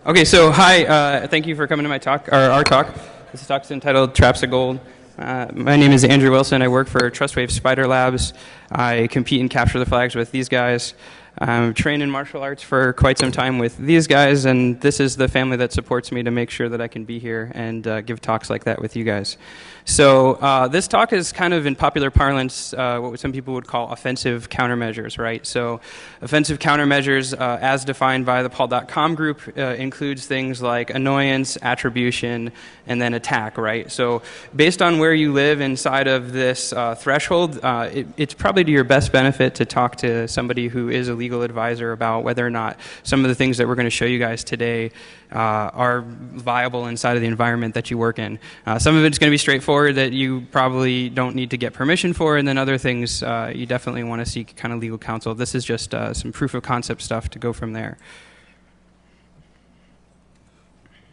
Okay, so hi, thank you for coming to my talk, or our talk. This talk's entitled Traps of Gold. My name is Andrew Wilson. I work for TrustWave Spider Labs. I compete and capture the flags with these guys. I'm trained in martial arts for quite some time with these guys, and this is the family that supports me to make sure that I can be here and give talks like that with you guys. So this talk is kind of in popular parlance what some people would call offensive countermeasures, right? So offensive countermeasures, as defined by the Paul.com group, includes things like annoyance, attribution, and then attack, right? So based on where you live inside of this threshold, it's probably to your best benefit to talk to somebody who is a legal advisor about whether or not some of the things that we're going to show you guys today are viable inside of the environment that you work in. Some of it's going to be straightforward that you probably don't need to get permission for, and then other things you definitely want to seek kind of legal counsel. This is just some proof of concept stuff to go from there.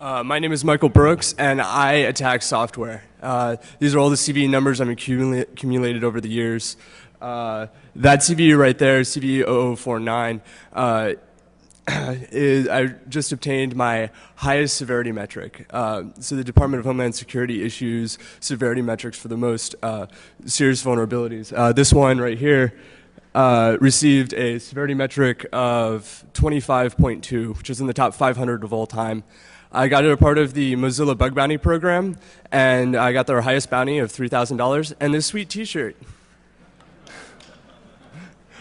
My name is Michael Brooks, and I attack software. These are all the CVE numbers I've accumulated over the years. That CVE right there, CVE 0049, I just obtained my highest severity metric. So the Department of Homeland Security issues severity metrics for the most serious vulnerabilities. This one right here received a severity metric of 25.2, which is in the top 500 of all time. I got it a part of the Mozilla Bug Bounty program, and I got their highest bounty of $3,000 and this sweet t-shirt.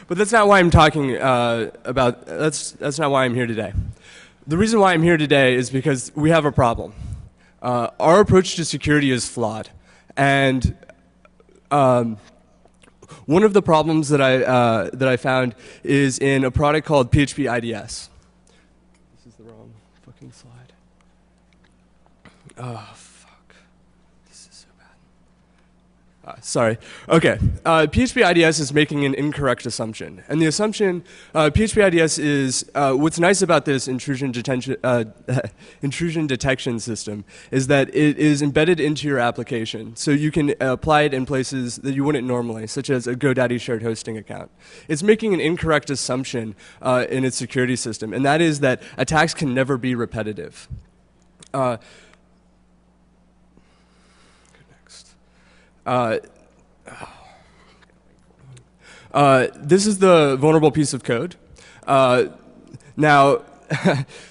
But that's not why I'm talking about, that's not why I'm here today. The reason why I'm here today is because we have a problem. Our approach to security is flawed. And one of the problems that I found is in a product called PHP IDS. This is the wrong fucking slide. Oh, fuck. This is so bad. Sorry. Okay. PHP IDS is making an incorrect assumption. And the assumption, PHP IDS is, what's nice about this intrusion detection system is that it is embedded into your application. So you can apply it in places that you wouldn't normally, such as a GoDaddy shared hosting account. It's making an incorrect assumption in its security system, and that is that attacks can never be repetitive. This is the vulnerable piece of code. Now,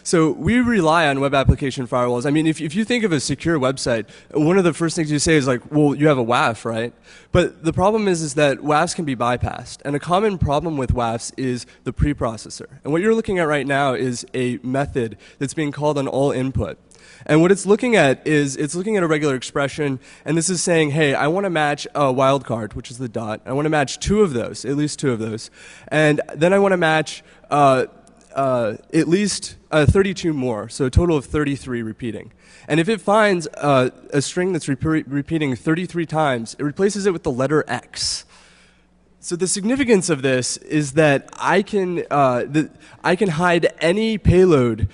so we rely on web application firewalls. I mean, if you think of a secure website, one of the first things you say is like, well, you have a WAF, right? But the problem is that WAFs can be bypassed. And a common problem with WAFs is the preprocessor. And what you're looking at right now is a method that's being called on all input. And what it's looking at is it's looking at a regular expression, and this is saying, hey, I want to match a wildcard, which is the dot. I want to match two of those, at least two of those. And then I want to match at least 32 more, so a total of 33 repeating. And if it finds a string that's repeating 33 times, it replaces it with the letter X. So the significance of this is that I can hide any payload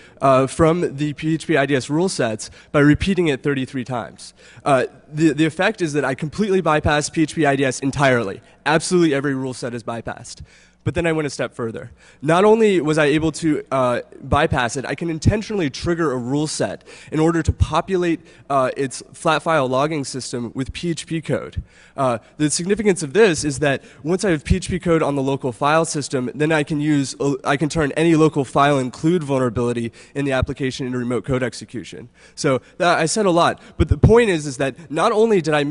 from the PHP IDS rule sets by repeating it 33 times. The effect is that I completely bypass PHP IDS entirely. Absolutely every rule set is bypassed. But then I went a step further. Not only was I able to bypass it, I can intentionally trigger a rule set in order to populate its flat file logging system with PHP code. The significance of this is that once I have PHP code on the local file system, then I can turn any local file include vulnerability in the application into remote code execution. So I said a lot, but the point is that not only did I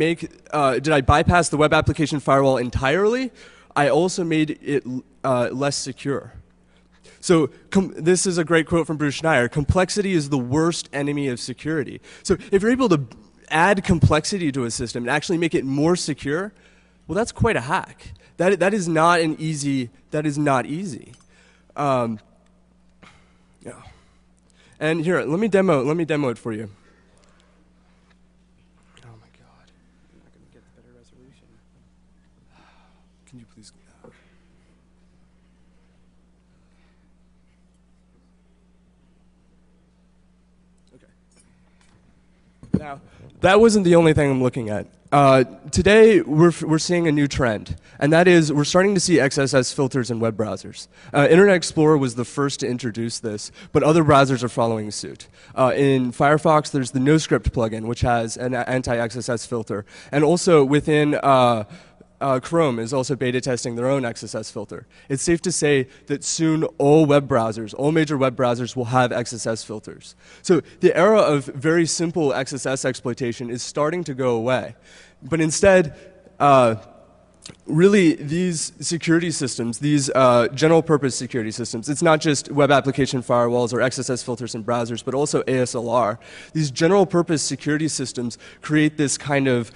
bypass the web application firewall entirely, I also made it less secure. So this is a great quote from Bruce Schneier. Complexity is the worst enemy of security. So if you're able to add complexity to a system and actually make it more secure, well, that's quite a hack. That is not an easy. That is not easy. Yeah. And here, let me demo it for you. Can you please? Okay. Now, that wasn't the only thing I'm looking at. Today, we're seeing a new trend, and that is we're starting to see XSS filters in web browsers. Internet Explorer was the first to introduce this, but other browsers are following suit. In Firefox, there's the NoScript plugin, which has an anti-XSS filter, and also within Chrome is also beta testing their own XSS filter. It's safe to say that soon all major web browsers will have XSS filters. So the era of very simple XSS exploitation is starting to go away. But instead, really these security systems, these general purpose security systems, it's not just web application firewalls or XSS filters in browsers, but also ASLR. These general purpose security systems create this kind of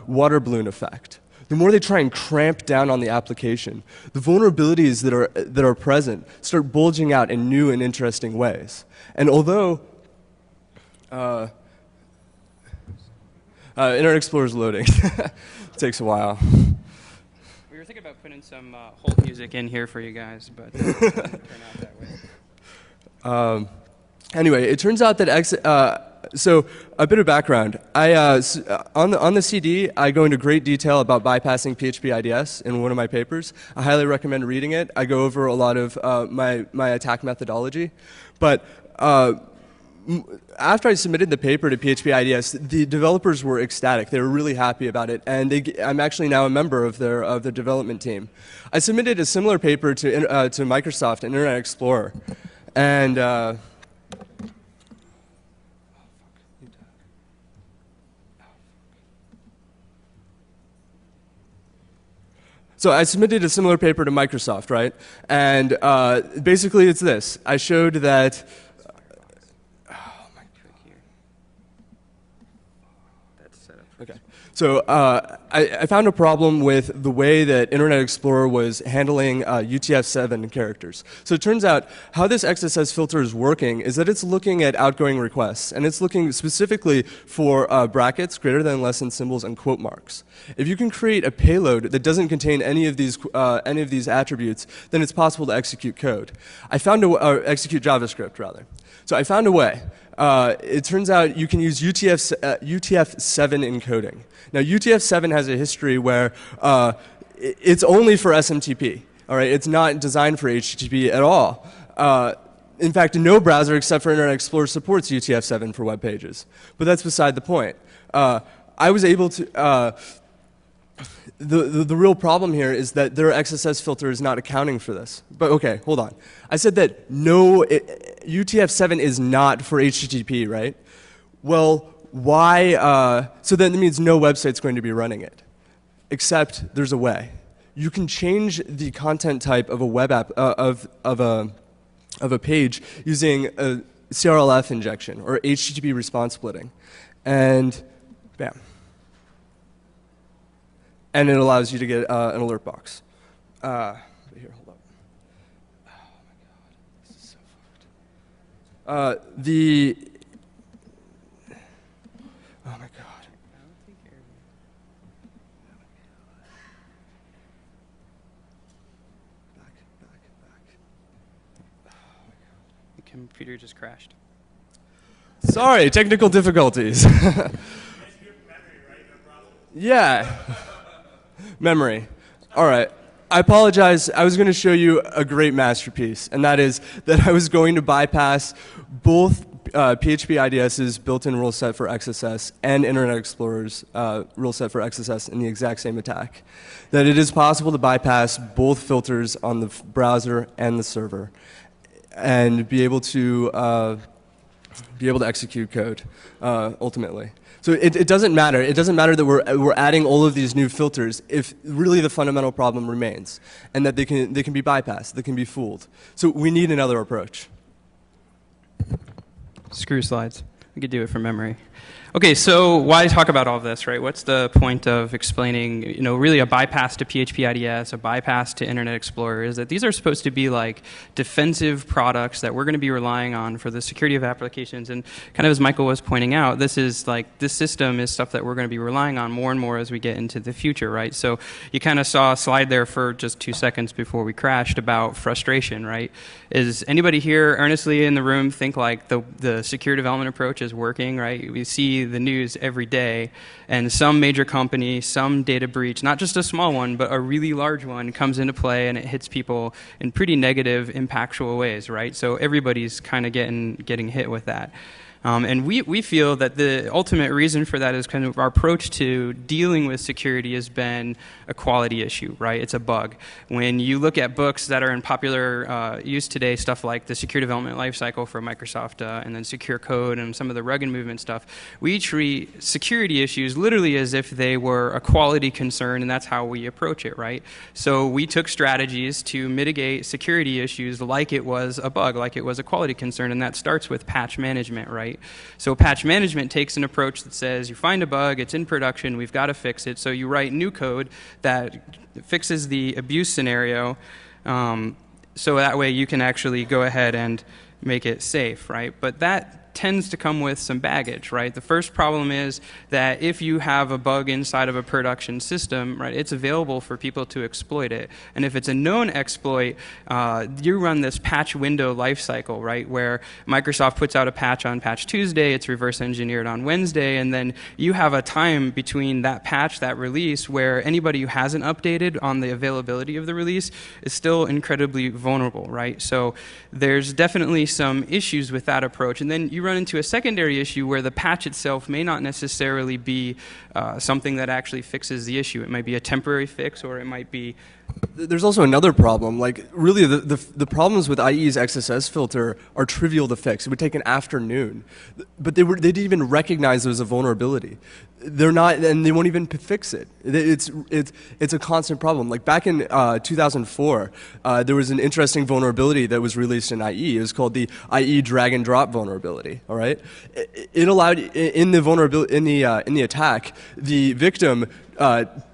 water balloon effect. The more they try and cramp down on the application, the vulnerabilities that are present start bulging out in new and interesting ways. And although Internet Explorer is loading, it takes a while. We were thinking about putting some hold music in here for you guys, but it didn't turn out that way. Anyway, it turns out that so a bit of background. On the CD, I go into great detail about bypassing PHP IDS in one of my papers. I highly recommend reading it. I go over a lot of my attack methodology. But after I submitted the paper to PHP IDS, the developers were ecstatic. They were really happy about it, and I'm actually now a member of their development team. I submitted a similar paper to Microsoft and Internet Explorer, and so I submitted a similar paper to Microsoft, right? And basically it's this. I showed that okay. So I found a problem with the way that Internet Explorer was handling UTF-7 characters. So it turns out how this XSS filter is working is that it's looking at outgoing requests, and it's looking specifically for brackets, greater than, less than symbols, and quote marks. If you can create a payload that doesn't contain any of these attributes, then it's possible to execute code. Execute JavaScript, rather. So I found a way. It turns out you can use UTF-7 encoding. Now, UTF-7 has a history where it's only for SMTP. All right, it's not designed for HTTP at all. In fact, no browser except for Internet Explorer supports UTF-7 for web pages. But that's beside the point. I was able to. The real problem here is that their XSS filter is not accounting for this. But okay, hold on. I said that UTF-7 is not for HTTP, right? Well, why? So then that means no website's going to be running it. Except there's a way. You can change the content type of a web app of a page using a CRLF injection or HTTP response splitting, and bam. And it allows you to get an alert box. Here, hold up. Oh my god, this is so fucked. Oh my god. Back. Oh my god. The computer just crashed. Sorry, technical difficulties. Yeah. Memory. All right. I apologize. I was going to show you a great masterpiece, and that is that I was going to bypass both PHP IDS's built-in rule set for XSS and Internet Explorer's rule set for XSS in the exact same attack. That it is possible to bypass both filters on the browser and the server, and be able to execute code ultimately. So it doesn't matter. It doesn't matter that we're adding all of these new filters if really the fundamental problem remains, and that they can be bypassed, they can be fooled. So we need another approach. Screw slides. We could do it from memory. Okay, so why talk about all of this, right? What's the point of explaining, really a bypass to PHP IDS, a bypass to Internet Explorer, is that these are supposed to be like defensive products that we're going to be relying on for the security of applications. And kind of as Michael was pointing out, this system is stuff that we're going to be relying on more and more as we get into the future, right? So you kind of saw a slide there for just 2 seconds before we crashed about frustration, right? Is anybody here earnestly in the room think like the secure development approach is working, right? We see see the news every day, and some major company, some data breach, not just a small one, but a really large one comes into play, and it hits people in pretty negative, impactful ways, right? So everybody's kind of getting hit with that. And we feel that the ultimate reason for that is kind of our approach to dealing with security has been a quality issue, right? It's a bug. When you look at books that are in popular use today, stuff like the Secure Development Lifecycle for Microsoft and then Secure Code and some of the rugged movement stuff, we treat security issues literally as if they were a quality concern, and that's how we approach it, right? So we took strategies to mitigate security issues like it was a bug, like it was a quality concern, and that starts with patch management, right? So patch management takes an approach that says you find a bug, it's in production, we've got to fix it. So you write new code that fixes the abuse scenario, so that way you can actually go ahead and make it safe, right? But that tends to come with some baggage, right? The first problem is that if you have a bug inside of a production system, right, it's available for people to exploit it. And if it's a known exploit, you run this patch window lifecycle, right, where Microsoft puts out a patch on Patch Tuesday, it's reverse engineered on Wednesday, and then you have a time between that patch, that release, where anybody who hasn't updated on the availability of the release is still incredibly vulnerable, right? So there's definitely some issues with that approach. And then you run into a secondary issue where the patch itself may not necessarily be something that actually fixes the issue. It might be a temporary fix, or it might be... There's also another problem. Like, really, the problems with IE's XSS filter are trivial to fix. It would take an afternoon. But they didn't even recognize it as a vulnerability. They're not, and they won't even fix it. It's a constant problem. Like, back in 2004, there was an interesting vulnerability that was released in IE. It was called the IE drag and drop vulnerability. All right, it allowed in the vulnerability in the attack, the victim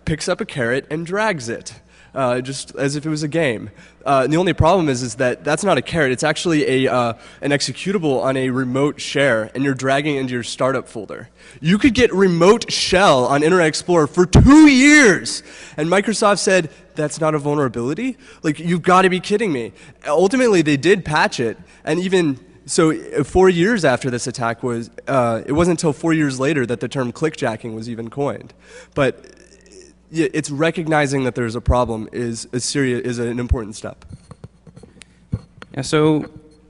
picks up a carrot and drags it. Just as if it was a game. The only problem is that that's not a carrot. It's actually an executable on a remote share, and you're dragging it into your startup folder. You could get remote shell on Internet Explorer for 2 years, and Microsoft said, that's not a vulnerability? Like, you've got to be kidding me. Ultimately, they did patch it, and even so 4 years after this attack was, it wasn't until 4 years later that the term clickjacking was even coined. But it's recognizing that there's a problem is an important step. Yeah, so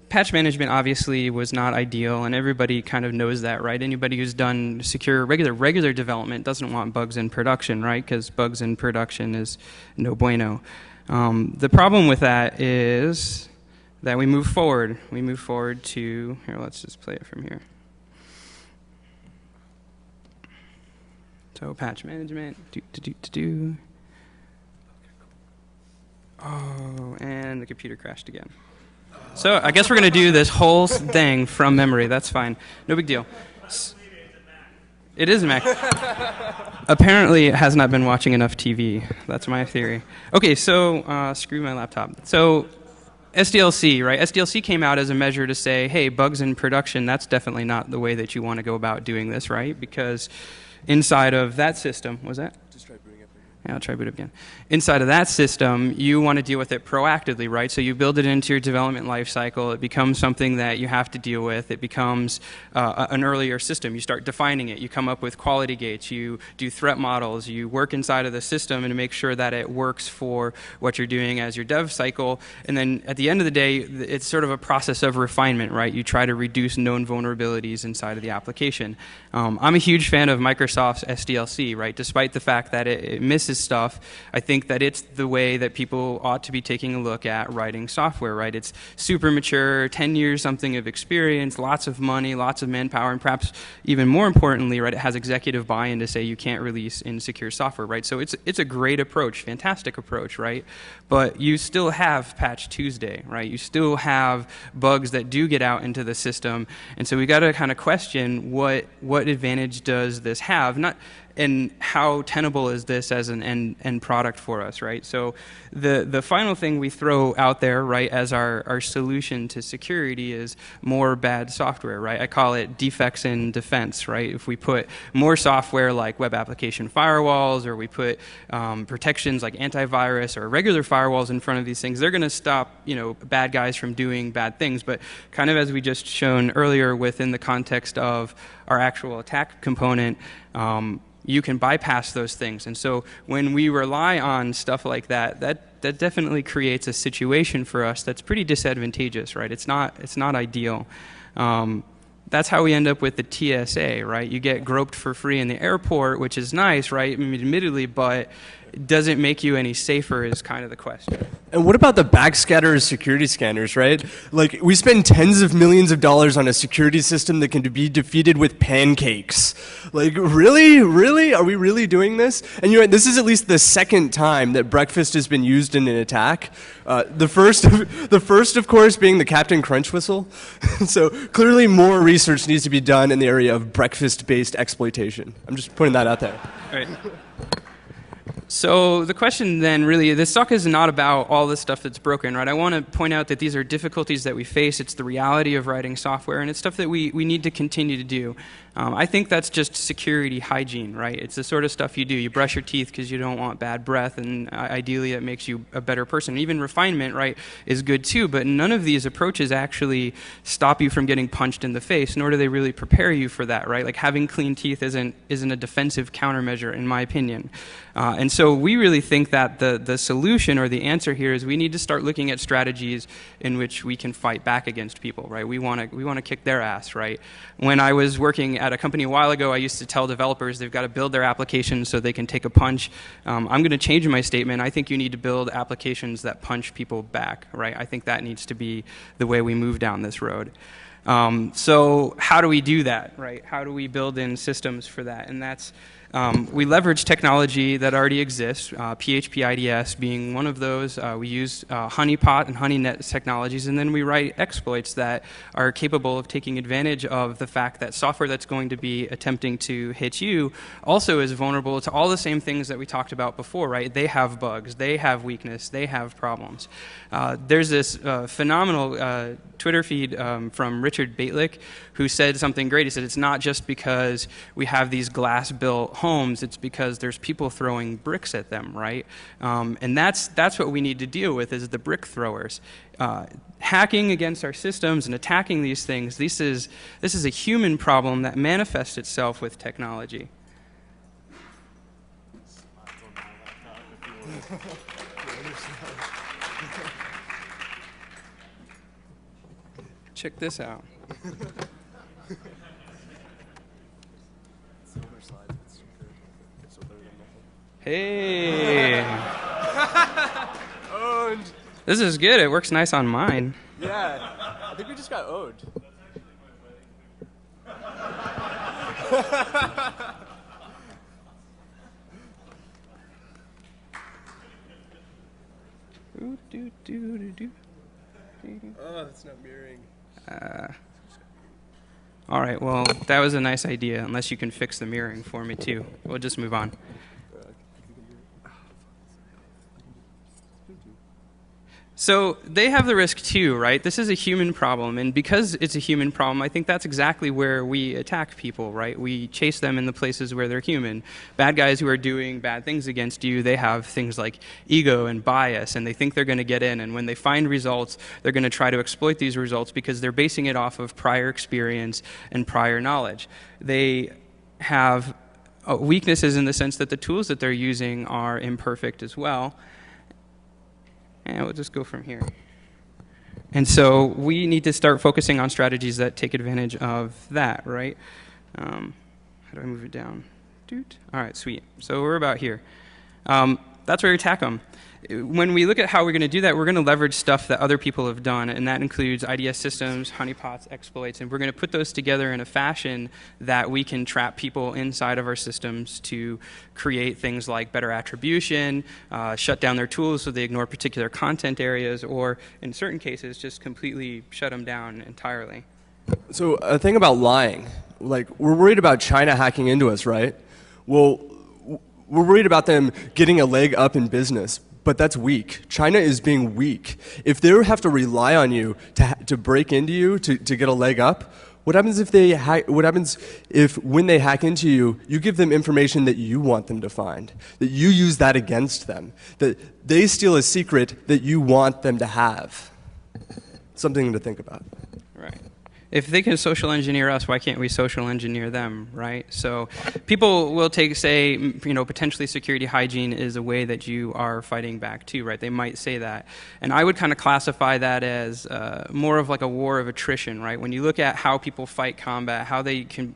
patch management obviously was not ideal, and everybody kind of knows that, right? Anybody who's done secure regular development doesn't want bugs in production, right? Because bugs in production is no bueno. The problem with that is that we move forward. We move forward to, here, let's just play it from here. So patch management, Oh, and the computer crashed again. So I guess we're going to do this whole thing from memory. That's fine. No big deal. It is a Mac. Apparently, it has not been watching enough TV. That's my theory. Okay, so screw my laptop. So SDLC, right? SDLC came out as a measure to say, hey, bugs in production, that's definitely not the way that you want to go about doing this, right? Because inside of that system, was that? Just try booting up again. Yeah, I'll try boot up again. Inside of that system, you want to deal with it proactively, right? So you build it into your development lifecycle. It becomes something that you have to deal with. It becomes an earlier system. You start defining it. You come up with quality gates. You do threat models. You work inside of the system and make sure that it works for what you're doing as your dev cycle. And then at the end of the day, it's sort of a process of refinement, right? You try to reduce known vulnerabilities inside of the application. I'm a huge fan of Microsoft's SDLC, right? Despite the fact that it misses stuff, I think that it's the way that people ought to be taking a look at writing software, right? It's super mature, 10 years something of experience, lots of money, lots of manpower, and perhaps even more importantly, right, it has executive buy-in to say you can't release insecure software, right? So it's a great approach, fantastic approach, right? But you still have Patch Tuesday, right? You still have bugs that do get out into the system, and so we got to kind of question what advantage does this have? and how tenable is this as an end product for us, right? So the final thing we throw out there, right, as our solution to security is more bad software, right? I call it defects in defense, right? If we put more software like web application firewalls, or we put protections like antivirus or regular firewalls in front of these things, they're going to stop, bad guys from doing bad things. But kind of as we just shown earlier within the context of our actual attack component, you can bypass those things. And so when we rely on stuff like that, that definitely creates a situation for us that's pretty disadvantageous, right? It's not ideal. That's how we end up with the TSA, right? You get groped for free in the airport, which is nice, right? I mean, admittedly, but does it make you any safer is kind of the question. And what about the backscatter security scanners, right? Like, we spend tens of millions of dollars on a security system that can be defeated with pancakes. Like, really? Really? Are we really doing this? And this is at least the second time that breakfast has been used in an attack. The first, of course, being the Captain Crunch whistle. So clearly more research needs to be done in the area of breakfast-based exploitation. I'm just putting that out there. All right. So the question then really, this talk is not about all the stuff that's broken, right? I want to point out that these are difficulties that we face. It's the reality of writing software, and it's stuff that we need to continue to do. I think that's just security hygiene, right? It's the sort of stuff you do. You brush your teeth because you don't want bad breath, and ideally it makes you a better person. Even refinement, right, is good too, but none of these approaches actually stop you from getting punched in the face, nor do they really prepare you for that, right? Like having clean teeth isn't a defensive countermeasure, in my opinion. And so we really think that the solution or the answer here is we need to start looking at strategies in which we can fight back against people, right? We want to kick their ass, right? When I was working at a company a while ago, I used to tell developers they've got to build their applications so they can take a punch. I'm going to change my statement. I think you need to build applications that punch people back, right? I think that needs to be the way we move down this road. So how do we do that, right? How do we build in systems for that? And that's we leverage technology that already exists, PHP IDS being one of those. We use honeypot and honeynet technologies, and then we write exploits that are capable of taking advantage of the fact that software that's going to be attempting to hit you also is vulnerable to all the same things that we talked about before, right? They have bugs, they have weakness, they have problems. There's this phenomenal Twitter feed from Richard Baitlick, who said something great. He said, it's not just because we have these glass-built homes, it's because there's people throwing bricks at them, right? And that's what we need to deal with, is the brick throwers. Hacking against our systems and attacking these things, this is a human problem that manifests itself with technology. Check this out. Hey. Owned. This is good. It works nice on mine. Yeah. I think we just got owned. Oh, it's not mirroring. All right, well, that was a nice idea, unless you can fix the mirroring for me, too. We'll just move on. So they have the risk too, right? This is a human problem, and because it's a human problem, I think that's exactly where we attack people, right? We chase them in the places where they're human. Bad guys who are doing bad things against you, they have things like ego and bias, and they think they're going to get in, and when they find results, they're going to try to exploit these results because they're basing it off of prior experience and prior knowledge. They have weaknesses in the sense that the tools that they're using are imperfect as well. And we'll just go from here. And so we need to start focusing on strategies that take advantage of that, right? How do I move it down? Doot. All right, sweet. So we're about here. That's where we attack them. When we look at how we're going to do that, we're going to leverage stuff that other people have done, and that includes IDS systems, honeypots, exploits, and we're going to put those together in a fashion that we can trap people inside of our systems to create things like better attribution, shut down their tools so they ignore particular content areas, or in certain cases, just completely shut them down entirely. So a thing about lying, like, we're worried about China hacking into us, right? well, we're worried about them getting a leg up in business. But that's weak. China is being weak. If they have to rely on you to break into you to get a leg up, what happens if when they hack into you, you give them information that you want them to find, that you use that against them, that they steal a secret that you want them to have? Something to think about. Right. If they can social engineer us, why can't we social engineer them, right? So people will say, potentially security hygiene is a way that you are fighting back too, right? They might say that. And I would kind of classify that as more of like a war of attrition, right? When you look at how people fight combat, how they can,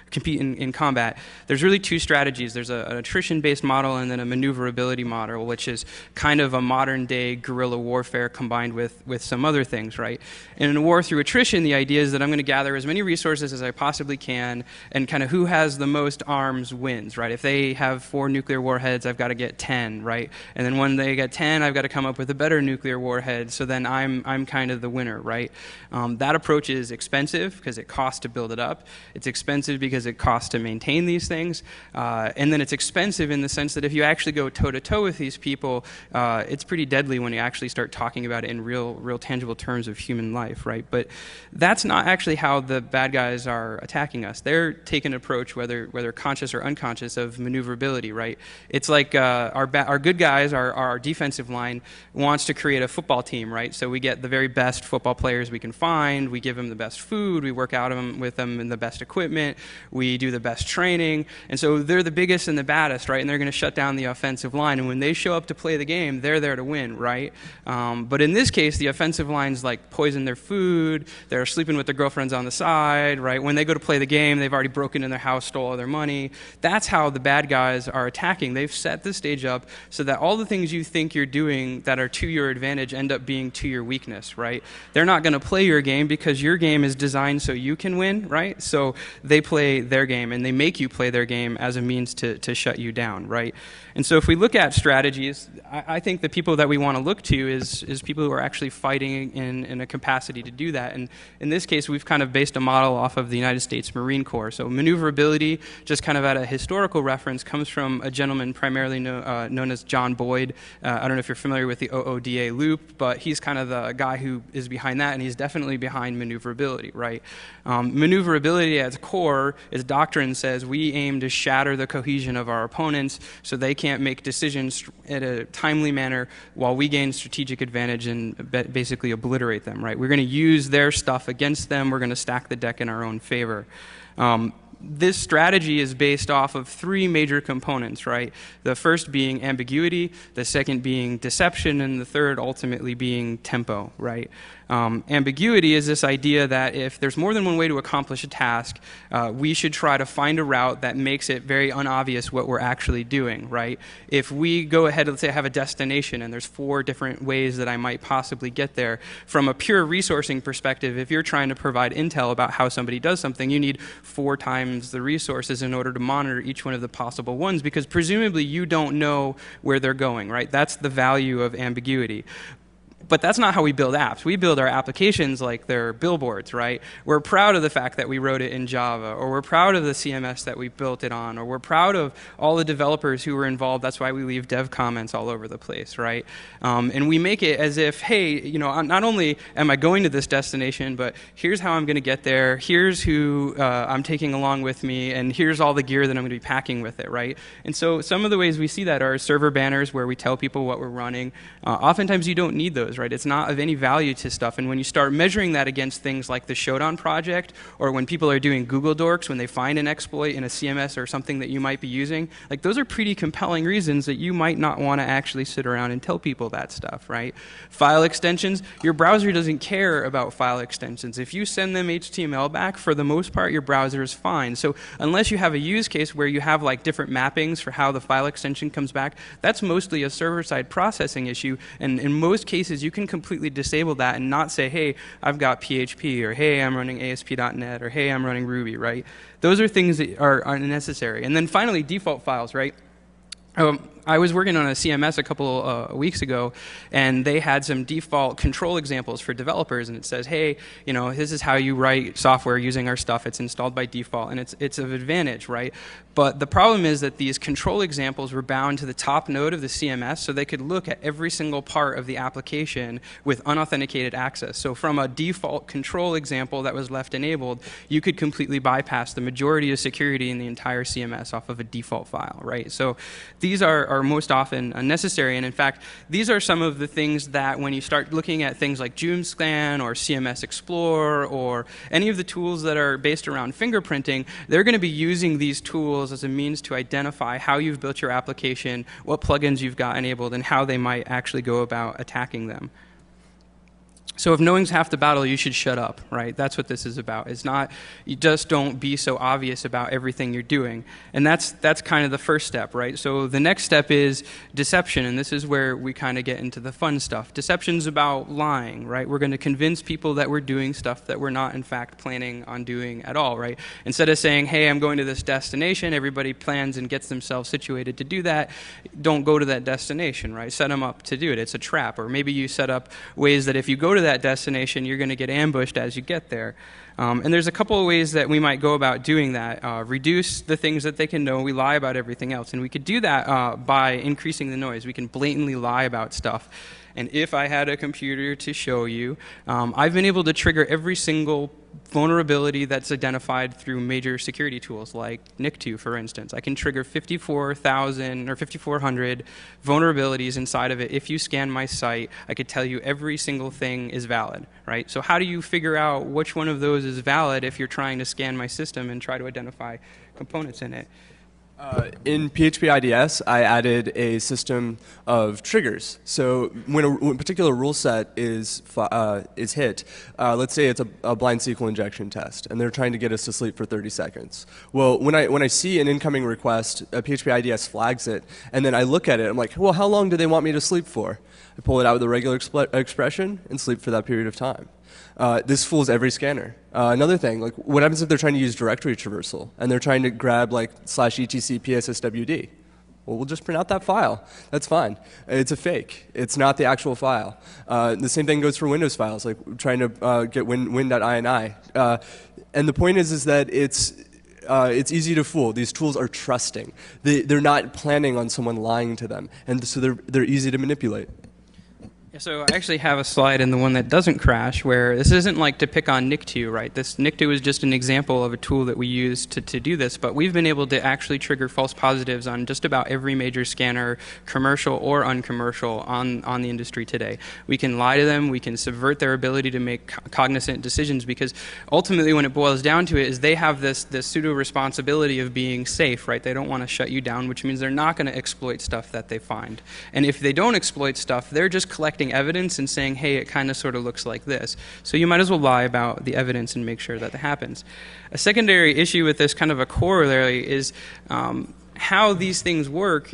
compete in combat, there's really two strategies. There's an attrition-based model and then a maneuverability model, which is kind of a modern-day guerrilla warfare combined with some other things, right? And in a war through attrition, the idea is that I'm going to gather as many resources as I possibly can, and kind of who has the most arms wins, right? If they have 4 nuclear warheads, I've got to get 10, right? And then when they get 10, I've got to come up with a better nuclear warhead, so then I'm kind of the winner, right? That approach is expensive because it costs to build it up. It's expensive because it costs to maintain these things. And then it's expensive in the sense that if you actually go toe-to-toe with these people, it's pretty deadly when you actually start talking about it in real tangible terms of human life, right? But that's not actually how the bad guys are attacking us. They're taking an approach, whether conscious or unconscious, of maneuverability, right? It's like our good guys, our defensive line, wants to create a football team, right? So we get the very best football players we can find, we give them the best food, we work out with them in the best equipment, we do the best training, and so they're the biggest and the baddest, right? And they're going to shut down the offensive line, and when they show up to play the game, they're there to win, right? But in this case, the offensive line's like poison their food, they're sleeping with their girlfriends on the side, right? When they go to play the game, they've already broken in their house, stole all their money. That's how the bad guys are attacking. They've set the stage up so that all the things you think you're doing that are to your advantage end up being to your weakness, right? They're not going to play your game because your game is designed so you can win, right? So they play their game, and they make you play their game as a means to shut you down, right? And so if we look at strategies, I think the people that we want to look to is people who are actually fighting in a capacity to do that. And in this case, we've kind of based a model off of the United States Marine Corps. So maneuverability, just kind of at a historical reference, comes from a gentleman primarily known as John Boyd. I don't know if you're familiar with the OODA loop, but he's kind of the guy who is behind that, and he's definitely behind maneuverability, right? Maneuverability at its core, its doctrine says we aim to shatter the cohesion of our opponents so they can't make decisions in a timely manner while we gain strategic advantage and basically obliterate them, right? We're going to use their stuff against them. We're going to stack the deck in our own favor. This strategy is based off of 3 major components, right? The first being ambiguity, the second being deception, and the third ultimately being tempo, right? Ambiguity is this idea that if there's more than one way to accomplish a task, we should try to find a route that makes it very unobvious what we're actually doing, right? If we go ahead, let's say I have a destination and there's 4 different ways that I might possibly get there, from a pure resourcing perspective, if you're trying to provide intel about how somebody does something, you need 4 times the resources in order to monitor each one of the possible ones, because presumably you don't know where they're going, right? That's the value of ambiguity. But that's not how we build apps. We build our applications like they're billboards, right? We're proud of the fact that we wrote it in Java, or we're proud of the CMS that we built it on, or we're proud of all the developers who were involved. That's why we leave dev comments all over the place, right? And we make it as if, hey, not only am I going to this destination, but here's how I'm going to get there, here's who I'm taking along with me, and here's all the gear that I'm going to be packing with it, right? And so some of the ways we see that are server banners where we tell people what we're running. Oftentimes you don't need those, right? It's not of any value to stuff. And when you start measuring that against things like the Shodan project, or when people are doing Google Dorks, when they find an exploit in a CMS or something that you might be using, like those are pretty compelling reasons that you might not want to actually sit around and tell people that stuff, right? File extensions, your browser doesn't care about file extensions. If you send them HTML back, for the most part, your browser is fine. So unless you have a use case where you have like different mappings for how the file extension comes back, that's mostly a server-side processing issue. And in most cases, you can completely disable that and not say, hey, I've got PHP, or hey, I'm running ASP.NET, or hey, I'm running Ruby, right? Those are things that are unnecessary. And then finally, default files, right? I was working on a CMS a couple weeks ago, and they had some default control examples for developers, and it says, hey, you know, this is how you write software using our stuff. It's installed by default, and it's of advantage, right? But the problem is that these control examples were bound to the top node of the CMS, so they could look at every single part of the application with unauthenticated access. So from a default control example that was left enabled, you could completely bypass the majority of security in the entire CMS off of a default file, right? So these are most often unnecessary, and in fact, these are some of the things that when you start looking at things like JoomScan or CMS Explorer or any of the tools that are based around fingerprinting, they're going to be using these tools as a means to identify how you've built your application, what plugins you've got enabled, and how they might actually go about attacking them. So if knowing's half the battle, you should shut up, right? That's what this is about. It's not, you just don't be so obvious about everything you're doing. And that's kind of the first step, right? So the next step is deception, and this is where we kind of get into the fun stuff. Deception's about lying, right? We're going to convince people that we're doing stuff that we're not, in fact, planning on doing at all, right? Instead of saying, hey, I'm going to this destination, everybody plans and gets themselves situated to do that, don't go to that destination, right? Set them up to do it. It's a trap. Or maybe you set up ways that if you go to that destination, you're going to get ambushed as you get there. And there's a couple of ways that we might go about doing that. Reduce the things that they can know. We lie about everything else. And we could do that by increasing the noise. We can blatantly lie about stuff. And if I had a computer to show you, I've been able to trigger every single vulnerability that's identified through major security tools like NIC2, for instance. I can trigger 54,000 or 5,400 vulnerabilities inside of it. If you scan my site, I could tell you every single thing is valid, right? So how do you figure out which one of those is valid if you're trying to scan my system and try to identify components in it? In PHP IDS, I added a system of triggers. So when a particular rule set is hit, let's say it's a blind SQL injection test, and they're trying to get us to sleep for 30 seconds. Well, when I see an incoming request, PHP IDS flags it, and then I look at it. I'm like, well, how long do they want me to sleep for? I pull it out with a regular expression and sleep for that period of time. This fools every scanner. Another thing, like what happens if they're trying to use directory traversal and they're trying to grab like /etc PSSWD? Well, we'll just print out that file. That's fine. It's a fake. It's not the actual file. The same thing goes for Windows files, like trying to get win.ini. And the point is that it's easy to fool. These tools are trusting. They're not planning on someone lying to them, and so they're easy to manipulate. So I actually have a slide in the one that doesn't crash where this isn't like to pick on NIC2, right? This NIC2 is just an example of a tool that we use to do this, but we've been able to actually trigger false positives on just about every major scanner, commercial or uncommercial, on the industry today. We can lie to them, we can subvert their ability to make cognizant decisions, because ultimately when it boils down to it is they have this pseudo responsibility of being safe, right? They don't want to shut you down, which means they're not going to exploit stuff that they find. And if they don't exploit stuff, they're just collecting evidence and saying, hey, it kind of sort of looks like this. So you might as well lie about the evidence and make sure that happens. A secondary issue with this, kind of a corollary, is how these things work.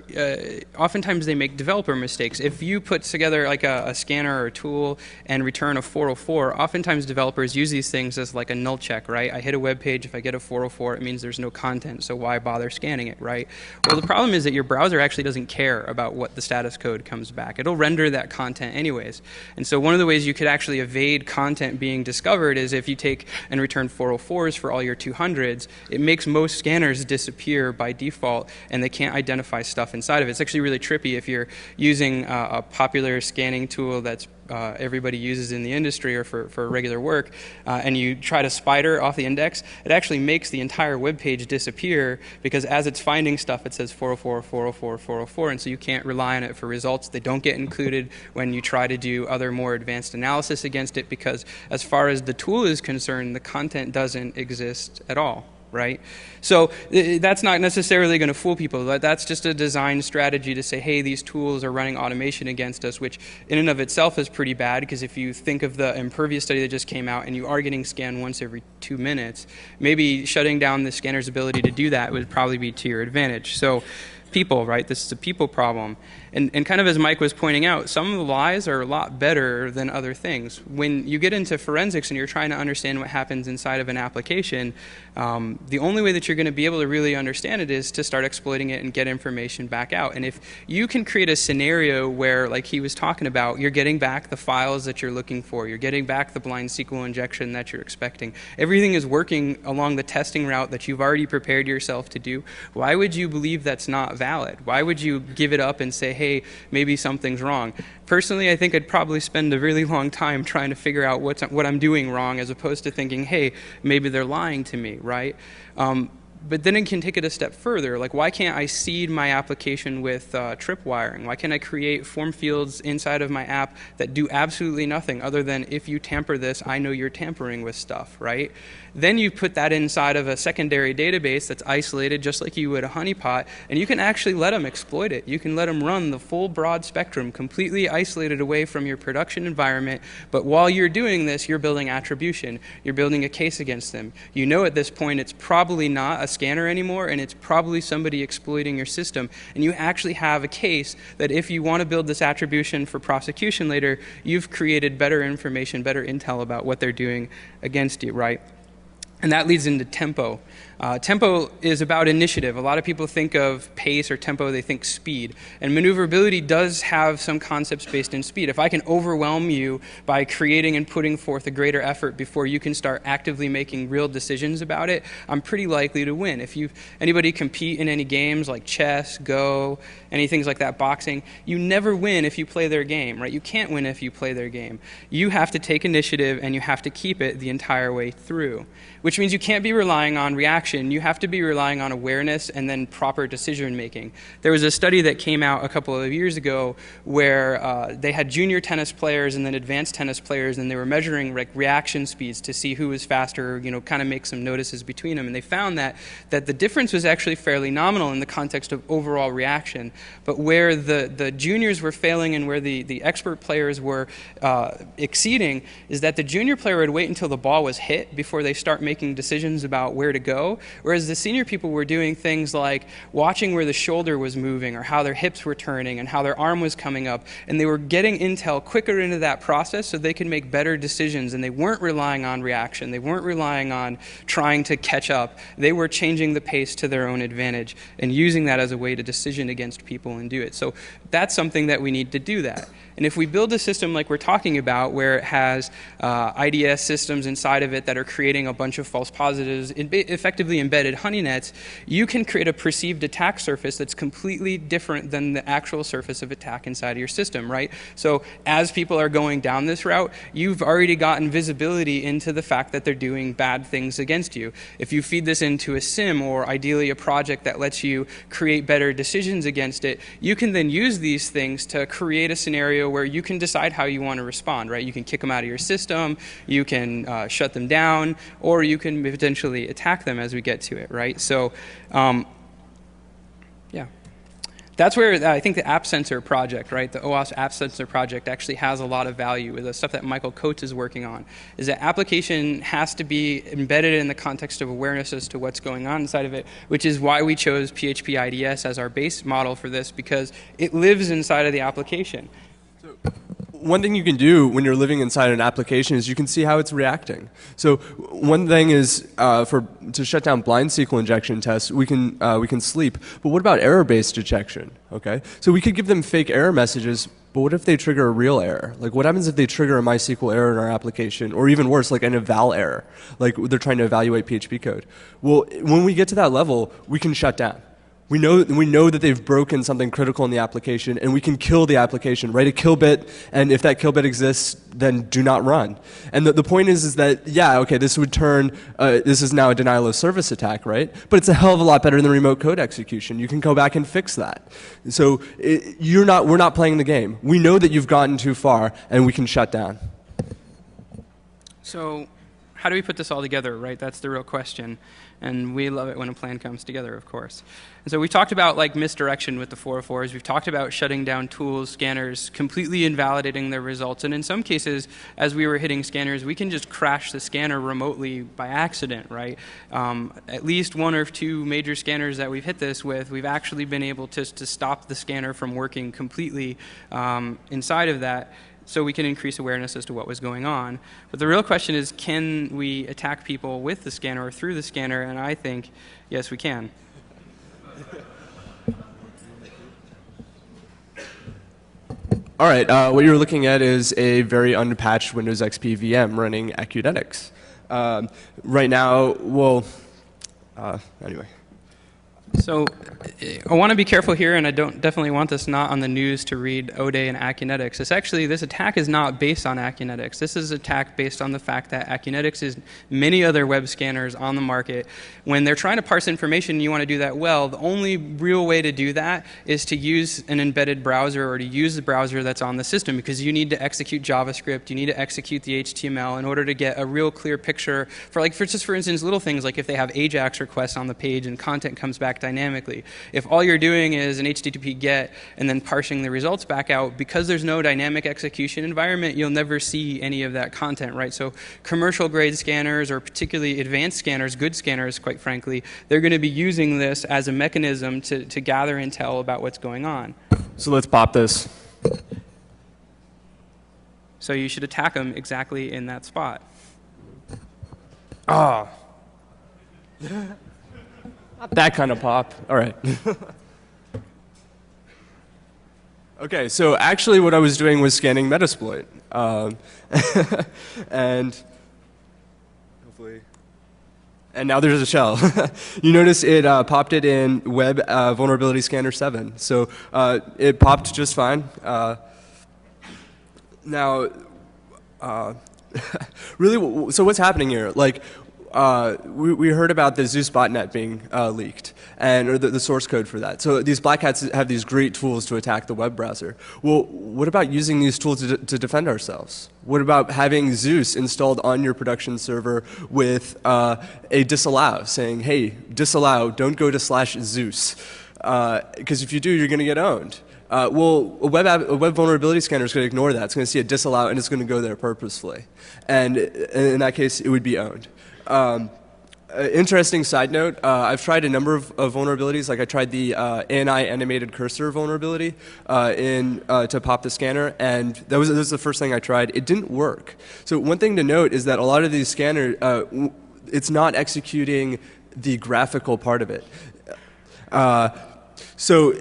Oftentimes they make developer mistakes. If you put together like a scanner or a tool and return a 404, oftentimes developers use these things as like a null check, right? I hit a web page, if I get a 404, it means there's no content, so why bother scanning it, right? Well, the problem is that your browser actually doesn't care about what the status code comes back. It'll render that content anyways. And so one of the ways you could actually evade content being discovered is if you take and return 404s for all your 200s, it makes most scanners disappear by default, and they can't identify stuff inside of it. It's actually really trippy if you're using a popular scanning tool that's everybody uses in the industry or for regular work, and you try to spider off the index, it actually makes the entire web page disappear, because as it's finding stuff, it says 404, 404, 404, and so you can't rely on it for results. They don't get included when you try to do other more advanced analysis against it, because as far as the tool is concerned, the content doesn't exist at all. Right? So that's not necessarily going to fool people. That's just a design strategy to say, hey, these tools are running automation against us, which in and of itself is pretty bad, because if you think of the Impervious study that just came out and you are getting scanned once every 2 minutes, maybe shutting down the scanner's ability to do that would probably be to your advantage. So people, right? This is a people problem. And kind of as Mike was pointing out, some of the lies are a lot better than other things. When you get into forensics and you're trying to understand what happens inside of an application, the only way that you're going to be able to really understand it is to start exploiting it and get information back out. And if you can create a scenario where, like he was talking about, you're getting back the files that you're looking for, you're getting back the blind SQL injection that you're expecting, everything is working along the testing route that you've already prepared yourself to do, why would you believe that's not valid? Why would you give it up and say, hey, maybe something's wrong? Personally, I think I'd probably spend a really long time trying to figure out what I'm doing wrong, as opposed to thinking, hey, maybe they're lying to me, right? But then it can take it a step further. Like, why can't I seed my application with tripwiring? Why can't I create form fields inside of my app that do absolutely nothing other than, if you tamper this, I know you're tampering with stuff, right? Then you put that inside of a secondary database that's isolated just like you would a honeypot, and you can actually let them exploit it. You can let them run the full broad spectrum, completely isolated away from your production environment, but while you're doing this, you're building attribution. You're building a case against them. You know at this point it's probably not a scanner anymore, and it's probably somebody exploiting your system, and you actually have a case that if you want to build this attribution for prosecution later, you've created better information, better intel about what they're doing against you, right? And that leads into tempo. Tempo is about initiative. A lot of people think of pace or tempo, they think speed. And maneuverability does have some concepts based in speed. If I can overwhelm you by creating and putting forth a greater effort before you can start actively making real decisions about it, I'm pretty likely to win. If anybody compete in any games like chess, Go, any things like that, boxing, you never win if you play their game, right? You can't win if you play their game. You have to take initiative and you have to keep it the entire way through, which means you can't be relying on reaction. You have to be relying on awareness and then proper decision making. There was a study that came out a couple of years ago where they had junior tennis players and then advanced tennis players, and they were measuring reaction speeds to see who was faster, kind of make some notices between them. And they found that the difference was actually fairly nominal in the context of overall reaction. But where the juniors were failing and where the expert players were exceeding is that the junior player would wait until the ball was hit before they start making decisions about where to go, whereas the senior people were doing things like watching where the shoulder was moving or how their hips were turning and how their arm was coming up, and they were getting intel quicker into that process so they could make better decisions, and they weren't relying on reaction. They weren't relying on trying to catch up. They were changing the pace to their own advantage and using that as a way to decision against people and do it. So that's something that we need to do that. And if we build a system like we're talking about, where it has IDS systems inside of it that are creating a bunch of false positives, effectively embedded honey nets, you can create a perceived attack surface that's completely different than the actual surface of attack inside of your system, right? So as people are going down this route, you've already gotten visibility into the fact that they're doing bad things against you. If you feed this into a sim, or ideally a project that lets you create better decisions against it, you can then use these things to create a scenario where you can decide how you want to respond, right? You can kick them out of your system, you can shut them down, or you can potentially attack them as we get to it, right? So, yeah. That's where I think the App Sensor project, right, the OWASP App Sensor project actually has a lot of value. With the stuff that Michael Coates is working on, is that application has to be embedded in the context of awareness as to what's going on inside of it, which is why we chose PHP IDS as our base model for this, because it lives inside of the application. One thing you can do when you're living inside an application is you can see how it's reacting. So one thing is to shut down blind SQL injection tests, we can sleep. But what about error-based detection? Okay, so we could give them fake error messages. But what if they trigger a real error? Like, what happens if they trigger a MySQL error in our application, or even worse, like an eval error, like they're trying to evaluate PHP code? Well, when we get to that level, we can shut down. We know that they've broken something critical in the application, and we can kill the application, write a kill bit, and if that kill bit exists, then do not run. And the point is that, yeah, okay, this would turn, this is now a denial of service attack, right? But it's a hell of a lot better than remote code execution. You can go back and fix that. So we're not playing the game. We know that you've gotten too far, and we can shut down. So how do we put this all together, right? That's the real question. And we love it when a plan comes together, of course. And so we talked about like misdirection with the 404s. We've talked about shutting down tools, scanners, completely invalidating their results. And in some cases, as we were hitting scanners, we can just crash the scanner remotely by accident, right? At least one or two major scanners that we've hit this with, we've actually been able to stop the scanner from working completely inside of that, so we can increase awareness as to what was going on. But the real question is, can we attack people with the scanner or through the scanner? And I think, yes, we can. All right, what you're looking at is a very unpatched Windows XP VM running Acudetics. Right now, well, anyway. So I want to be careful here, and I definitely want this not on the news to read Ode and Acunetics. This attack is not based on Acunetics. This is an attack based on the fact that Acunetics is many other web scanners on the market. When they're trying to parse information and you want to do that well, the only real way to do that is to use an embedded browser or to use the browser that's on the system, because you need to execute JavaScript, you need to execute the HTML in order to get a real clear picture for for instance, little things like if they have AJAX requests on the page and content comes back dynamically. If all you're doing is an HTTP GET and then parsing the results back out, because there's no dynamic execution environment, you'll never see any of that content, right? So commercial grade scanners, or particularly advanced scanners, good scanners, quite frankly, they're going to be using this as a mechanism to gather intel about what's going on. So let's pop this. So you should attack them exactly in that spot. Ah. Not that kind of pop. All right. Okay, so actually what I was doing was scanning Metasploit. And hopefully, and now there's a shell. You notice it popped it in Web Vulnerability Scanner 7. So it popped just fine. Now, really, so what's happening here? Like, we heard about the Zeus botnet being leaked, or the source code for that. So these black hats have these great tools to attack the web browser. Well, what about using these tools to defend ourselves? What about having Zeus installed on your production server with a disallow, saying, hey, disallow, don't go to /Zeus, because if you do, you're going to get owned. Well, a web vulnerability scanner is going to ignore that. It's going to see a disallow, and it's going to go there purposefully. And in that case, it would be owned. Interesting side note, I've tried a number of vulnerabilities. Like I tried the ANI animated cursor vulnerability to pop the scanner, and that was the first thing I tried. It didn't work. So one thing to note is that a lot of these scanners, it's not executing the graphical part of it. So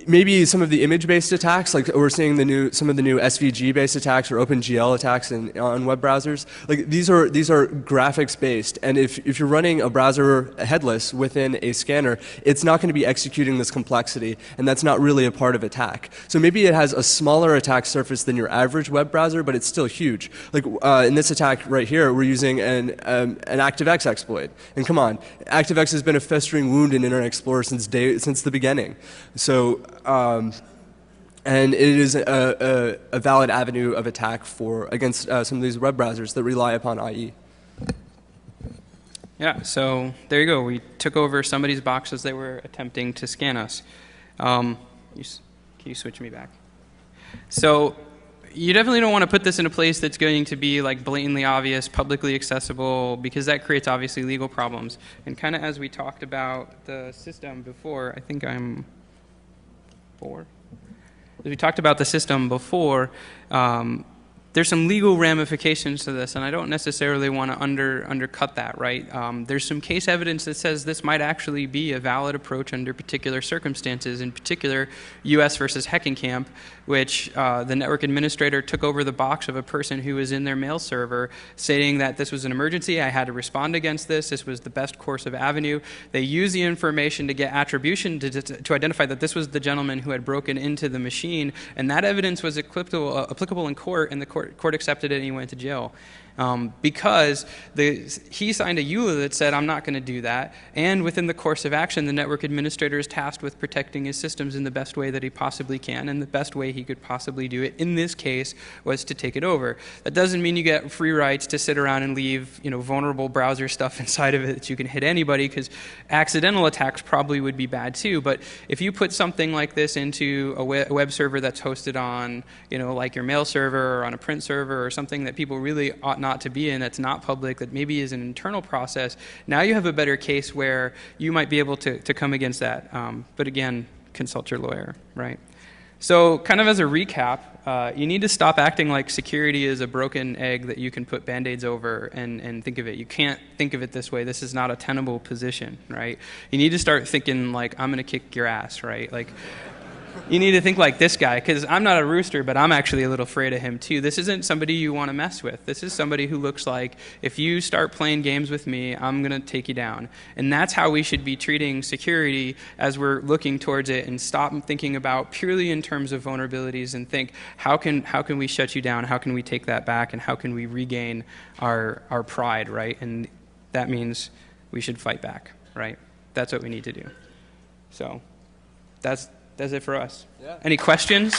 maybe some of the image-based attacks, like we're seeing some of the new SVG-based attacks or OpenGL attacks on web browsers, like these are graphics-based, and if you're running a browser headless within a scanner, it's not going to be executing this complexity, and that's not really a part of attack. So maybe it has a smaller attack surface than your average web browser, but it's still huge. Like in this attack right here, we're using an ActiveX exploit, and come on, ActiveX has been a festering wound in Internet Explorer since the beginning. So, and it is a valid avenue of attack against some of these web browsers that rely upon IE. Yeah, so there you go. We took over somebody's box as they were attempting to scan us. Can you switch me back? So you definitely don't want to put this in a place that's going to be like blatantly obvious, publicly accessible, because that creates obviously legal problems. And kind of as we talked about the system before, I think I'm 4. As we talked about the system before, there's some legal ramifications to this, and I don't necessarily want to undercut that, right? There's some case evidence that says this might actually be a valid approach under particular circumstances, in particular US versus Heckenkamp, which the network administrator took over the box of a person who was in their mail server, stating that this was an emergency, I had to respond against this was the best course of avenue. They used the information to get attribution to identify that this was the gentleman who had broken into the machine, and that evidence was applicable in court, and the court accepted it and he went to jail. because he signed a EULA that said, I'm not going to do that. And within the course of action, the network administrator is tasked with protecting his systems in the best way that he possibly can, and the best way he could possibly do it in this case was to take it over. That doesn't mean you get free rights to sit around and leave vulnerable browser stuff inside of it that you can hit anybody, because accidental attacks probably would be bad too. But if you put something like this into a web server that's hosted on like your mail server or on a print server or something that people really ought not to be in, that's not public, that maybe is an internal process, now you have a better case where you might be able to come against that. But again, consult your lawyer, right? So kind of as a recap, you need to stop acting like security is a broken egg that you can put Band-Aids over and think of it. You can't think of it this way. This is not a tenable position, right? You need to start thinking like, I'm going to kick your ass, right? Like, you need to think like this guy, because I'm not a rooster, but I'm actually a little afraid of him too. This isn't somebody you want to mess with. This is somebody who looks like, if you start playing games with me, I'm going to take you down. And that's how we should be treating security as we're looking towards it, and stop thinking about purely in terms of vulnerabilities and think, how can we shut you down? How can we take that back? And how can we regain our pride, right? And that means we should fight back, right? That's what we need to do. So that's it for us. Yeah. Any questions?